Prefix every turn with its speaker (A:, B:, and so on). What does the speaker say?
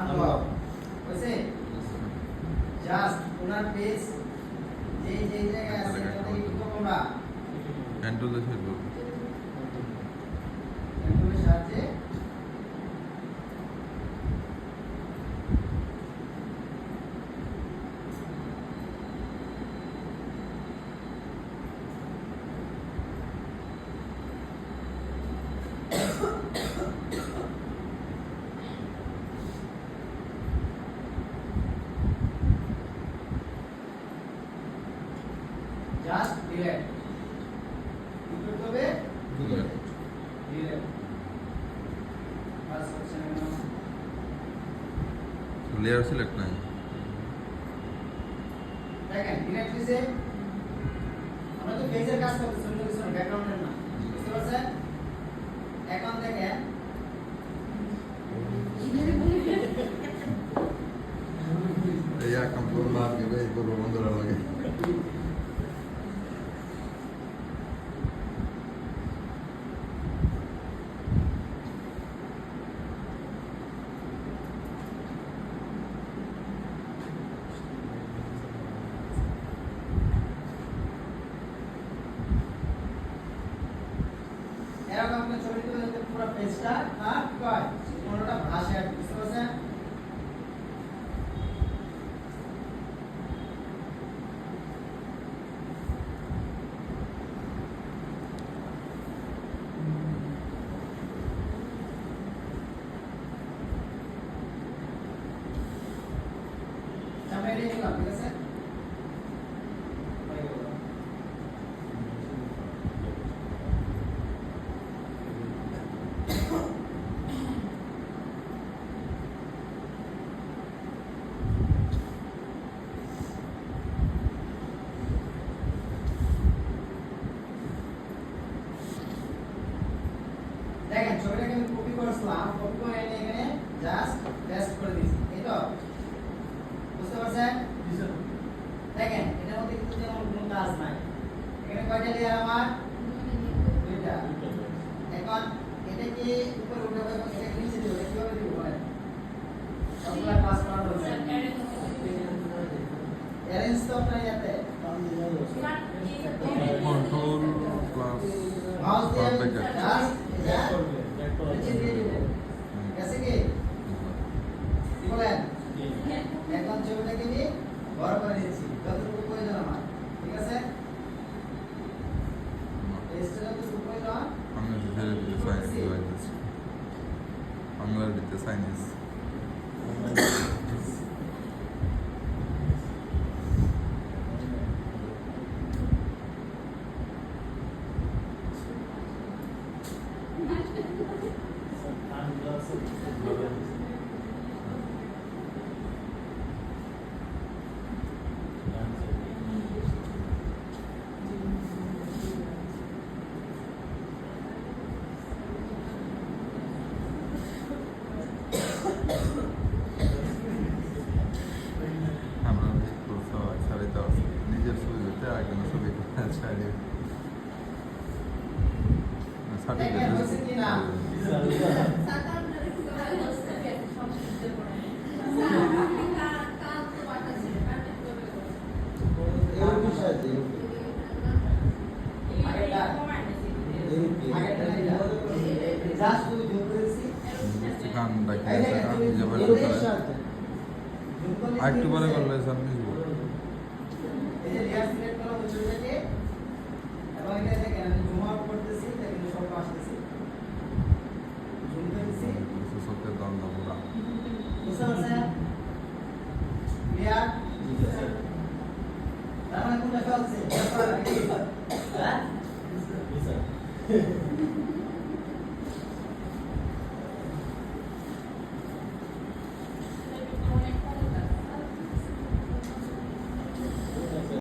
A: unlock হইছে just ওনার page যে জায়গায় আছে এটা থেকে কি করব আমরা
B: কন্ট্রোলে ফেলব
A: কন্ট্রোলের সাহায্যে জাস্ট ডিলেট কি করতে হবে ডিলেট পাস করছেন না
B: লেয়ার সিলেক্ট নাই
A: দেখেন ডিলেট দিছে আমরা তো পেজের কাজ করতেছি অন্য কিছু ব্যাকগ্রাউন্ডের না বুঝতে পারছেন এখন দেখেন
B: এই আকাম করব আর কি এই করব বন্ধুরা লাগে
A: এরকম আপনি ছবি তুলে দিতে পুরো পেজটা আর কয় কোনটা ভাষা বুঝতে পারছেন সামনে নিয়ে নিলাম ঠিক আছে দেখেন ছবিটাকে আমি কপি করেছিলাম কপি করে এনে এখানে জাস্ট পেস্ট করে দিয়েছি এই তো বুঝতে পারছেন দেখেন এটার মধ্যে কিন্তু তেমন কোনো কাজ নাই এখানে কয়টা লেয়ার আমার দুইটা এখন এটা কি উপরে উঠাবো এবং এটা নিচে দেবো কিভাবে দিব বলেন সবগুলা ক্লাস করানো হচ্ছে অ্যারেঞ্জ তো আপনার ইয়াতে
B: কন্ট্রোল প্লাস
A: মাউস দিয়ে
B: ব্যাক
A: জাস্ট এটা নিচে দিয়ে দিব গেছে কি কি বলেন এখন ছবিটাকে নিয়ে বড় করে নিয়েছি যতটুকু প্রয়োজন আমার ঠিক আছে পেজটা যতটুকু প্রয়োজন
B: আমি ধীরে ধীরে সাইন দিতে বাংলার দিতে সাইনিস আমরা ছাড়িতে আছে নিজের ছবি দিতে আরেকজনের ছবি ছাড়িয়ে
A: দেখেন হচ্ছে কি না জাস্ট তুমি যোগ করেছি
B: গান দেখিয়েছে নিজে বলে আরেকটু পরে করলে স্যার মিশবো
A: এই যে লেয়ার সিলেক্ট করা হচ্ছে এটাকে এবং এটা দেখেন আমি জুম আউট করতেছি দেখেন সব আসতেছে জুম করতেছি
B: সত্যি দাম না পুরা
A: বুঝতে পারছেন ক্লিয়ার তার মানে কোনটা চলছে হ্যাঁ